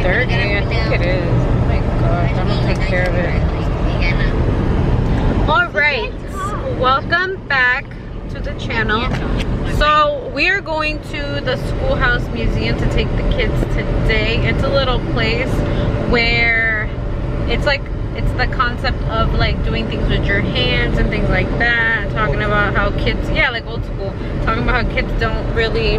dirty? I think it is. Oh my gosh, I'm gonna take care of it. Alright, welcome back to the channel. So we are going to the Schoolhouse Museum to take the kids today. It's a little place where it's like, it's the concept of like doing things with your hands and things like that. Talking about how kids, yeah, like old school. Talking about how kids don't really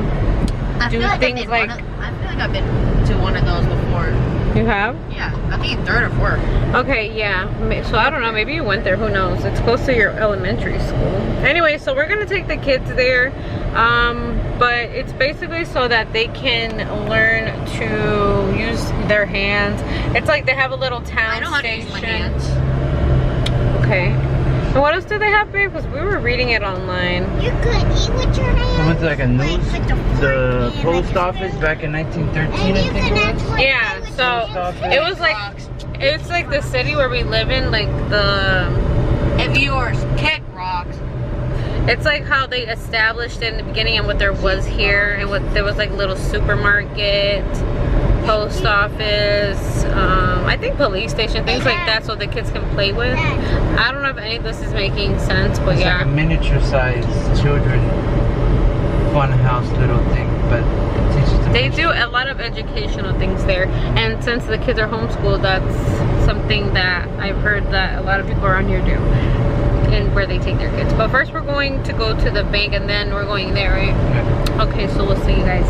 do things like. I feel like I've been to one of those before. You have? Yeah, I think 3rd or 4th. Okay, yeah. So I don't know, maybe you went there, who knows? It's close to your elementary school. Anyway, so we're gonna take the kids there. But it's basically so that they can learn to use their hands. It's like they have a little town I know how to use my hands. Okay. And what else do they have, babe? Because we were reading it online. You could eat with your hands. I went to like a news, like the post office back in 1913, I think it was. Yeah, so it was like, it's like the city where we live in, like the... If yours kick rocks. It's like how they established it in the beginning and what there was here, and what there was like little supermarket, post office, I think police station, things like that, so the kids can play with. I don't know if any of this is making sense, but It's yeah. like a miniature size children fun house little thing, but it teaches them. They do a lot of educational things there, and since the kids are homeschooled, that's something that I've heard that a lot of people around here do, and where they take their kids. But first we're going to go to the bank and then we're going there, right? Yeah. Okay, so we'll see you guys.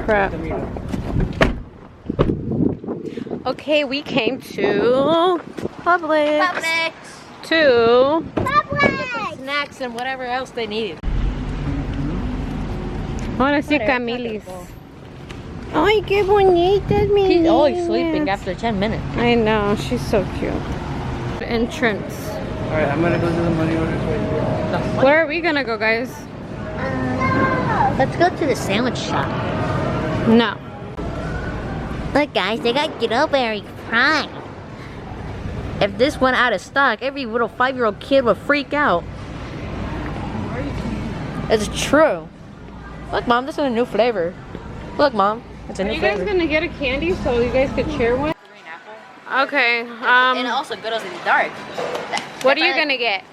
Crap. Okay, we came to Publix. To Snacks and whatever else they needed. I want to see Camilis. Ay, qué bonitas, mi She's always niñas. sleeping after 10 minutes. I know, she's so cute. Entrance. Alright, I'm gonna go to the money orders right here. Where are we gonna go, guys? Let's go to the sandwich shop. No. Look, guys, they got Get-O-Berry Prime. If this went out of stock, every little 5-year-old kid would freak out. It's true. Look, Mom, this is a new flavor. Look, Mom, it's a new flavor. Are you guys gonna get a candy so you guys could share one? Okay. And it also glows in the dark. What are you gonna get?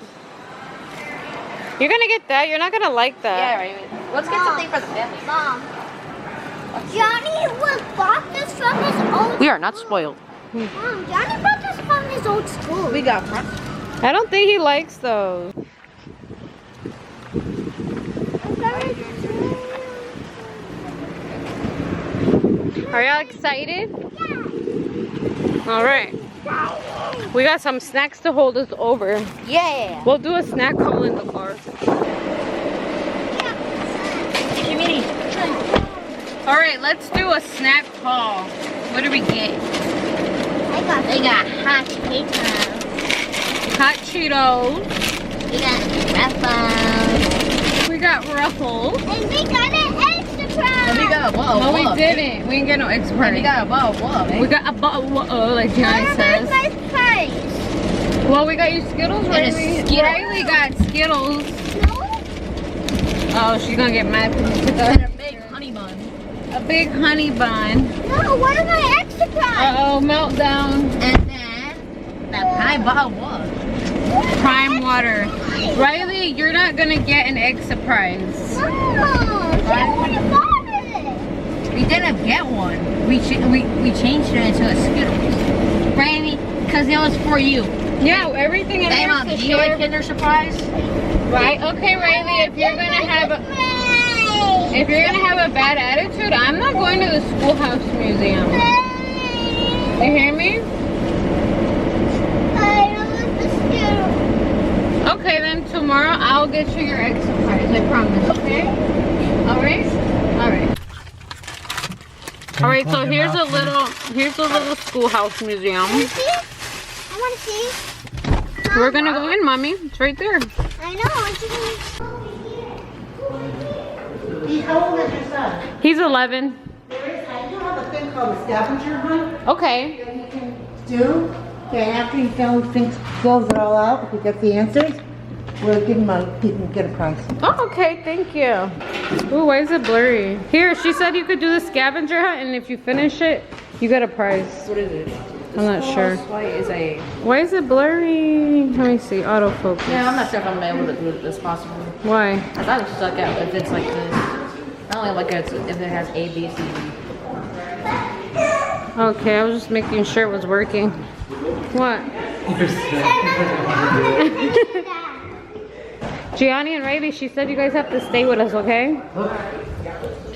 You're gonna get that. You're not gonna like that. Yeah, right. Let's get something for the family. Mom, Johnny bought this from his old We are not spoiled. Mom, Johnny bought this from his old school. We got front. I don't think he likes those. Are y'all excited? Yeah. All right. We got some snacks to hold us over. Yeah. We'll do a snack haul in the car. All right, let's do a snack haul. What do we get? They got hot Cheetos. Hot Cheetos. We got Ruffles. We got Ruffles. And we got an extra prize. We got a bottle No, of we love. didn't. We didn't get no extra prize. We got a bottle of love, eh? We got a bottle of like Johnny says. First prize. Well, we got you Skittles, And a Riley. Skittle. Riley got Skittles. No. Oh, she's gonna get mad because we took And a a big honey bun. A big honey bun. No, what are my extra prize? Uh-oh, meltdown. And then that pie bottle of love. Prime water. Riley, you're not gonna get an egg surprise. No, she already bought it. We didn't get one. We changed it into a Skittles. Randy, because it was for you. Yeah, everything in Hey, here Mom, is do to you like share. Kinder Surprise? Right? Okay, Riley, if you're gonna have a bad attitude, I'm not going to the Schoolhouse Museum. You hear me? I don't want the Skittles. Okay, then tomorrow I'll get you your egg surprise. I promise. Okay? All right. All right. All right. So here's a little Schoolhouse Museum. I want to see. We're gonna go in, Mommy. It's right there. I know. How old is your son? He's 11. There is, I do have a thing called a scavenger hunt Okay. that you can do. Okay, after you fills it all out, if you get the answers, We'll give him he can get a price. Oh, okay, thank you. Ooh, why is it blurry? Here, she said you could do the scavenger hunt, and if you finish it, you get a prize. What is it? I'm not sure. Why is it blurry? Let me see, autofocus. Yeah, I'm not sure if I'm able to do this possible. Why? I thought it stuck out if it's like this. I only like it if it has A, B, C, D. Okay, I was just making sure it was working. What? Gianni and Riley, she said you guys have to stay with us, okay? Look,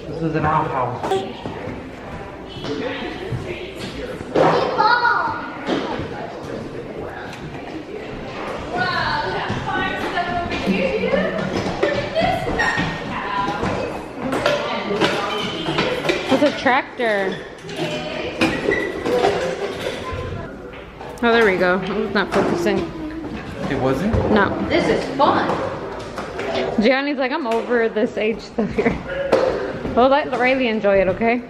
this is an outhouse. It's a tractor. Oh, there we go. It's not focusing. It wasn't? No. This is fun. Gianni's like, I'm over this age stuff here. Well, let Riley enjoy it, okay?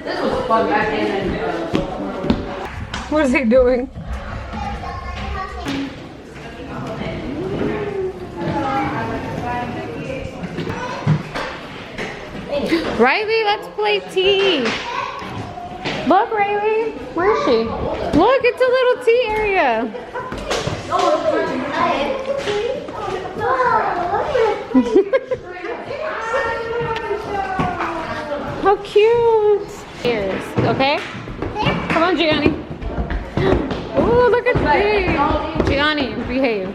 This was fun back in. What is he doing? Riley, let's play tea. Look, Riley. Where is she? Look, it's a little tea area. How cute. Here's, okay? Come on, Gianni. Oh, look at this. Gianni, behave.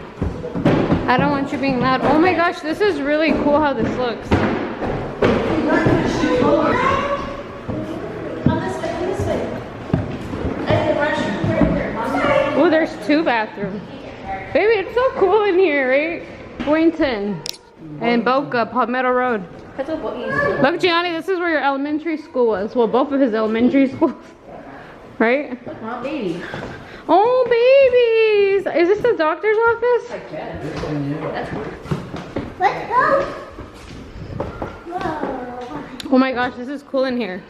I don't want you being loud. Oh my gosh, this is really cool how this looks. Oh, there's 2 bathrooms. Baby, it's so cool in here, right? Boynton and Boca, Palmetto Road. Look, Gianni, this is where your elementary school was. Well, both of his elementary schools. Right? Look, my baby. Oh, babies! Is this the doctor's office? I guess. Let's go. Whoa. Oh my gosh, this is cool in here.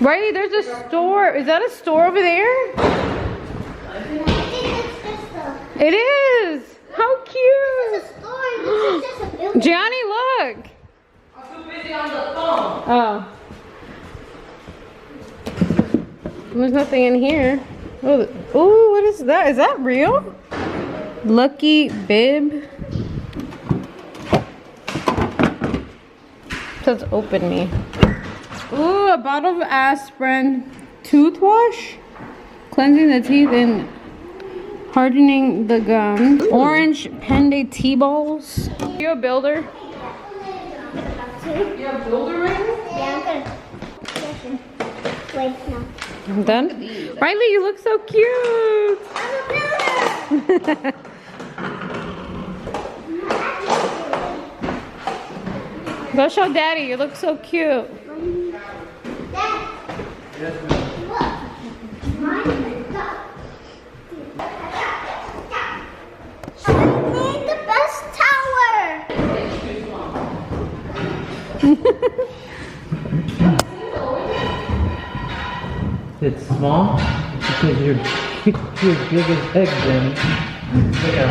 Riley, there's a store. Is that a store over there? I think it's just a... It is! How cute! This is a store. This is just a building. Gianni, look! I'm too busy on the phone. Oh. There's nothing in here. Oh, ooh, what is that? Is that real? Lucky bib. It says open me. Ooh, a bottle of aspirin. Tooth wash? Cleansing the teeth and hardening the gums. Orange pende tea balls. You a builder? You have a builder right now? Yeah, I'm gonna... Wait, no. I'm done. Riley, you look so cute. I'm a builder! Go show Daddy. You look so cute. Dad, look. Mine is stuck. I made the best tower! It's small because you're big as egg then. Look at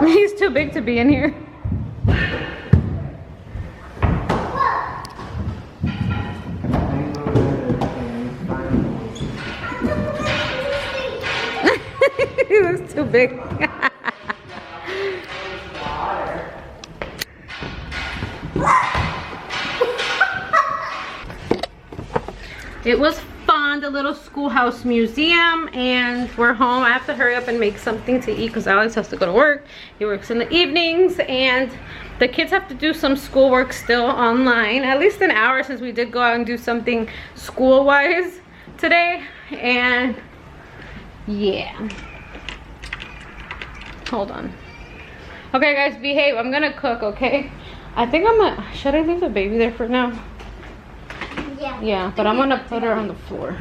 him. He's too big to be in here. He looks too big. It was fun, the little schoolhouse museum, and we're home. I have to hurry up and make something to eat because Alex has to go to work. He works in the evenings, and the kids have to do some schoolwork still online, at least an hour, since we did go out and do something school-wise today. And yeah, hold on. Okay guys, behave. I'm gonna cook, okay? I think I'm gonna, should I leave the baby there for now? Yeah. Yeah, but I'm gonna put her on the floor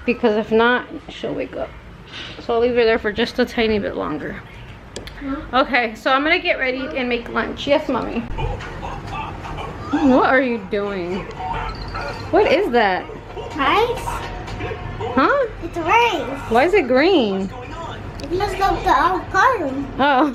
because if not, she'll wake up. So I'll leave her there for just a tiny bit longer. Okay, so I'm gonna get ready and make lunch. Yes, mommy. What are you doing? What is that? Rice? Huh? It's raised. Why is it green? It must have the avocado. Oh.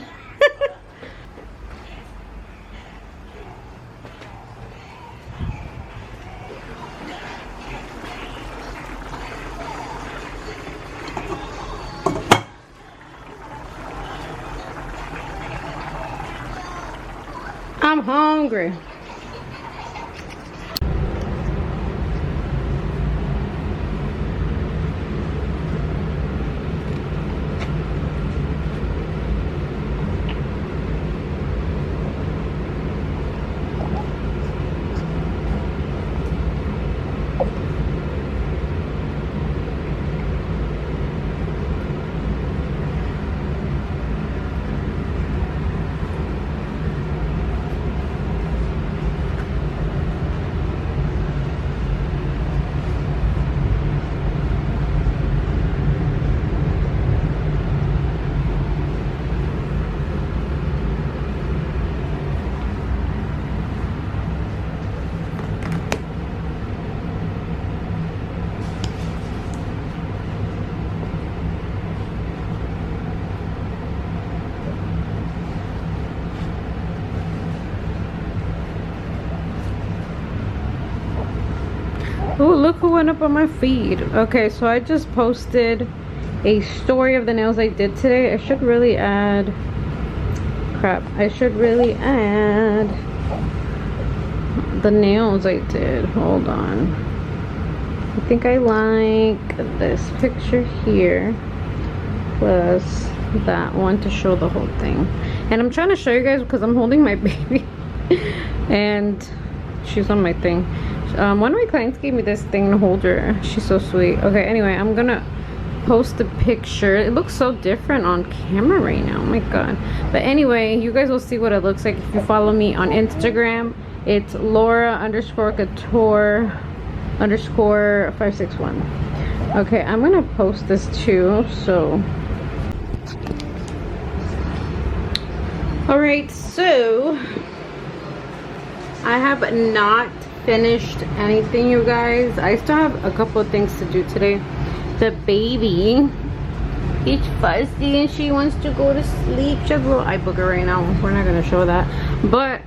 I'm hungry. Oh, look who went up on my feed. Okay, so I just posted a story of the nails I did today. I should really add, crap, I should really add the nails I did. Hold on. I think I like this picture here plus that one to show the whole thing. And I'm trying to show you guys because I'm holding my baby and she's on my thing. One of my clients gave me this thing to hold her. She's so sweet. Okay, anyway, I'm gonna post the picture. It looks so different on camera right now. Oh my god. But anyway, you guys will see what it looks like if you follow me on Instagram. It's Laura_couture_561. Okay, I'm gonna post this too. So alright, so I have not finished anything, you guys. I still have a couple of things to do today. The baby is fussy and she wants to go to sleep. She has a little eye booger right now. We're not gonna show that, but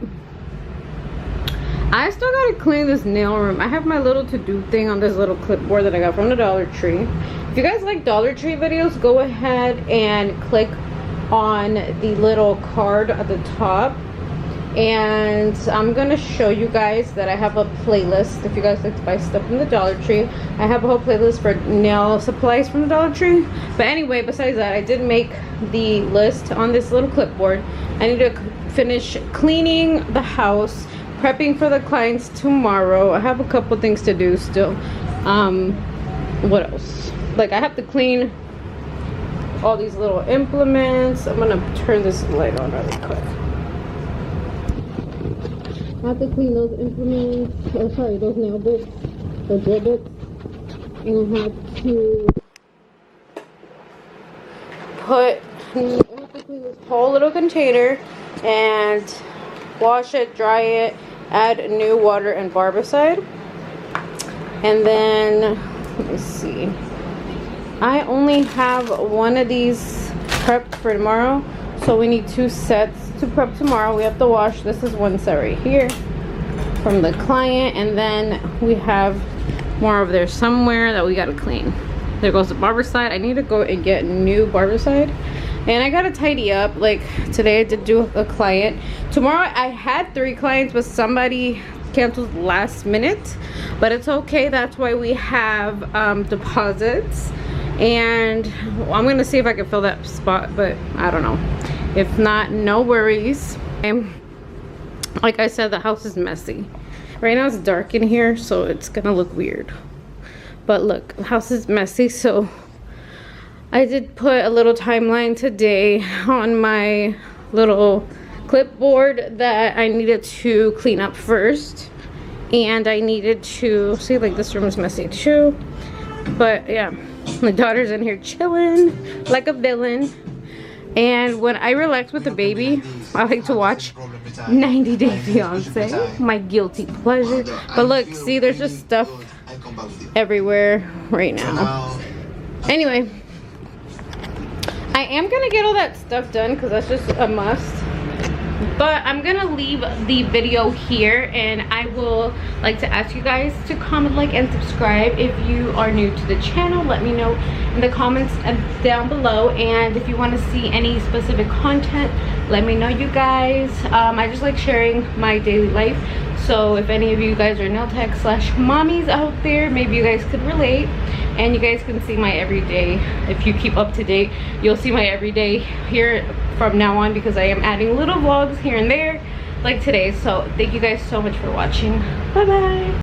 I still gotta clean this nail room. I have my little to-do thing on this little clipboard that I got from the Dollar Tree. If you guys like Dollar Tree videos, go ahead and click on the little card at the top. And I'm gonna show you guys that I have a playlist. If you guys like to buy stuff from the Dollar Tree, I have a whole playlist for nail supplies from the Dollar Tree. But anyway, besides that, I did make the list on this little clipboard. I need to finish cleaning the house, prepping for the clients tomorrow. I have a couple things to do still. What else? Like, I have to clean all these little implements. I'm gonna turn this light on really quick. I have to clean those implements, oh sorry, those nail bits, the drill bits, and I have to clean this whole little container and wash it, dry it, add new water and barbicide. And then, let me see, I only have one of these prepped for tomorrow, so we need 2 sets to prep tomorrow. We have to wash. This is one set right here from the client, and then we have more over there somewhere that we gotta clean. There goes the barbicide. I need to go and get new barbicide, and I gotta tidy up. Like today I did do a client. Tomorrow I had 3 clients, but somebody canceled last minute, but it's okay. That's why we have deposits, and I'm gonna see if I can fill that spot, but I don't know. If not, no worries. Like I said, the house is messy. Right now it's dark in here, so it's gonna look weird. But look, the house is messy, so I did put a little timeline today on my little clipboard that I needed to clean up first. And I needed to, see, like this room is messy too. But yeah, my daughter's in here chilling like a villain. And when I relax with the baby, I like to watch 90 Day Fiance, my guilty pleasure. But look, see, there's just stuff everywhere right now. Anyway, I am gonna get all that stuff done because that's just a must. But I'm gonna leave the video here, and I will like to ask you guys to comment, like, and subscribe. If you are new to the channel, let me know in the comments down below. And if you want to see any specific content, let me know, you guys. I just like sharing my daily life, so if any of you guys are nail tech / mommies out there, maybe you guys could relate, and you guys can see my everyday. If you keep up to date, you'll see my everyday here from now on, because I am adding little vlogs here and there like today. So thank you guys so much for watching. Bye bye.